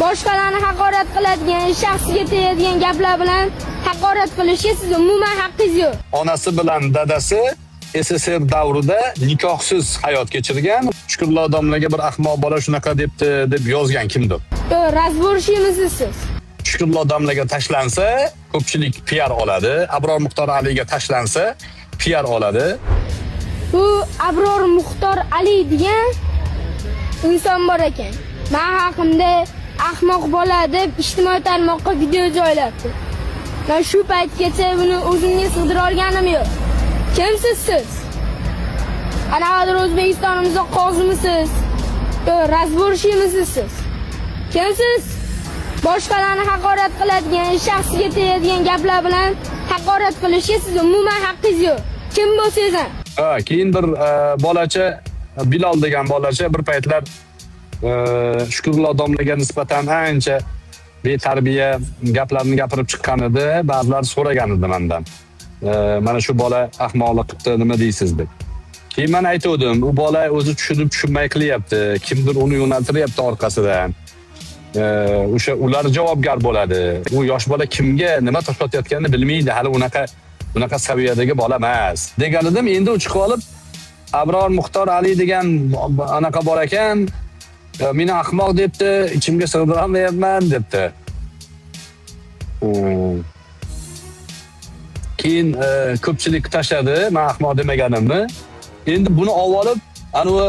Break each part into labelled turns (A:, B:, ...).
A: boshqalarni haqorat qiladigan, shaxsiga tegadigan gaplar bilan haqorat qilishga siz umuman haqqingiz yo'q.
B: Onasi bilan dadasi SSR davrida nikohsiz hayot kechirgan. Shukrullo domlaga bir ahmoq bola shunaqa debdi deb yozgan kimdir?
A: Yo'q, razborishimiz siz.
B: Shukrullo domlaga tashlansa, ko'pchilik PR oladi. Abror Muxtor Aliga tashlansa, PR oladi.
A: Bu Abror Muxtor Ali degan inson bor ekan. Men haqimda ahmoq bola deb ijtimoiy tarmoqqa video joylabdi. Men shu paytgacha buni o'zimga sig'dira olganim yo'q. Kimsiz siz? Anaqadir O'zbekistonimizda qozimisiz? Yo'q, razborishimiz siz. Kimsiz? Boshqalarni haqorat qiladigan, shaxsiga tegadigan gaplar bilan haqorat qilishga siz umuman haqqingiz yo'q. Kim bo'lsangiz ham.
B: Keyin bir bolacha Bilol degan bolacha bir paytlar Shukrullo domlaga nisbatan ancha betarbiya gaplarni gapirib chiqqan edi. Ba'zilar so'ragan edi mendan. Mana shu bola ahmoqlik qildi, nima deysiz deb. Keyin men aytdim, u bola o'zi tushunmay qilyapti. Kimdir uni yo'naltiryapti orqasidan. O'sha ular javobgar bo'ladi. U yosh bola kimga nima tashlayotganini bilmaydi. Hali unaqa saviyadagi bola emas. Degan edim, endi u chiqib olib Abror Muxtor Ali degan anaqa bor ekan, meni ahmoq debdi, ichimga sig'dira olmayapman debdi. Keyin ko'pchilik tashladi, men ahmoq demaganimni. Endi buni olib, anavi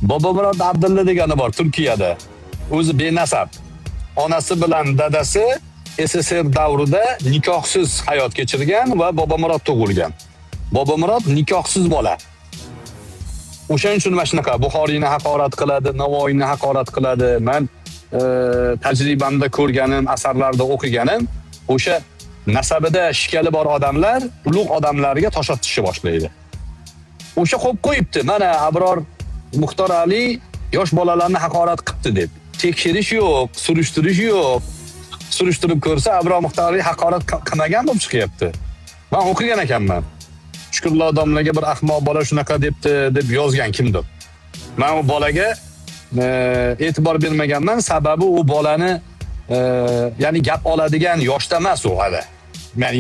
B: Bobomurod Abdulla degani bor Turkiyada. O'zi benasab. Onasi bilan dadasi SSR davrida nikohsiz hayot kechirgan va Bobomurod tug'ilgan. Bobomurod nikohsiz bola. O'shaning uchun mana shunaqa Buxoriyni haqorat qiladi, Navoiyni haqorat qiladi. Men tajribamda ko'rganim, asarlarda o'qiganim, o'sha nasabida shikali bor odamlar ulug' odamlarga tosh otishni boshlaydi. O'sha qo'yib qo'yibdi. Mana Abror Muxtor Ali yosh bolalarni haqorat qildi deb. Tekshirish yo'q, surishtirish yo'q. Surishtirib ko'rsa, Abror Muxtor Ali haqorat qilmagan bo'lib chiqyapti. Men o'qigan ekanman. Shukrullo domlaga bir ahmoq bola shunaqa debdi deb yozgan kimdir? Men u bolaga e'tibor bermaganman, sababi u bolani ya'ni gap oladigan yoshda emas u hali.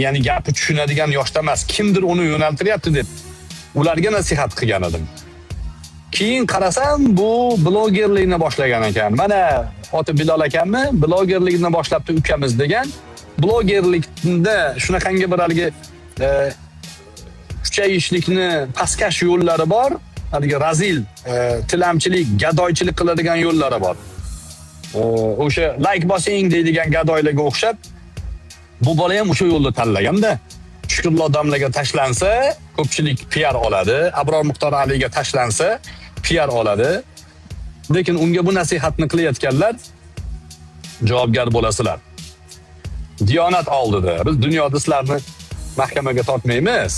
B: Ya'ni gapni tushunadigan yoshda emas. Kimdir uni yo'naltiryapti deb ularga nasihat qilgan edim. Keyin qarasam, bu blogerlikni boshlagan ekan. Mana oti Bilol akammi, blogerlikni boshlabdi ukamiz degan. Blogerlikda shunaqangi bir haligi kuchayishlikni pastkash yo'llari bor, haligi razil, tilamchilik, gadoychilik qiladigan yo'llari bor. O'sha like bosing deydigan gadoylarga o'xshab, bu bola ham o'sha yo'lni tanlagan-da. Shukrullo domlaga tashlansa, ko'pchilik PR oladi. Abror Muxtor Aliga tashlansa, PR oladi. Lekin unga bu nasihatni qilayotganlar javobgar bo'lasizlar. Diyonat oldida biz dunyoda sizlarni mahkamaga tortmaymiz.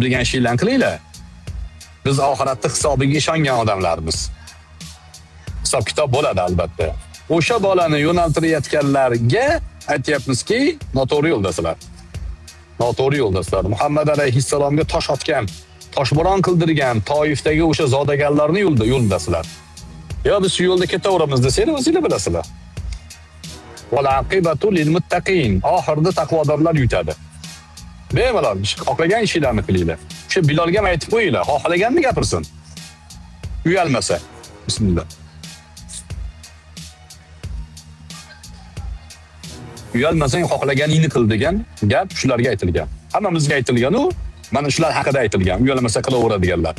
B: Bilgan ishlarni qilinglar. Biz oxiratda hisobiga ishongan odamlarmiz. Hisob kitob bo'ladi albatta. O'sha bolani yo'naltirayotganlarga aytyapmizki, noto'g'ri yo'ldasizlar. Noto'g'ri yo'ldasizlar. Muhammad alayhissalomga tosh otgan, toshbo'ron qildirgan Toifdagi o'sha zodaganlarni yo'ldasizlar. Yo biz shu yo'lda ketaveramiz desanglar, o'zinglar bilasizlar. Wal aqibatu lil muttaqin. Oxirida taqvodorlar yutadi. Bemalol xohlagan ishlarni qilinglar. O'sha Bilolga ham aytib qo'yinglar, xohlaganini gapirsin. Uyalmasa. Bismillah. Uyalmasang xohlaganingni qil degan gap shularga aytilgan. Hammamizga aytilgan u, mana shular haqida aytilgan. Uyalmasa qilaveradiganlar.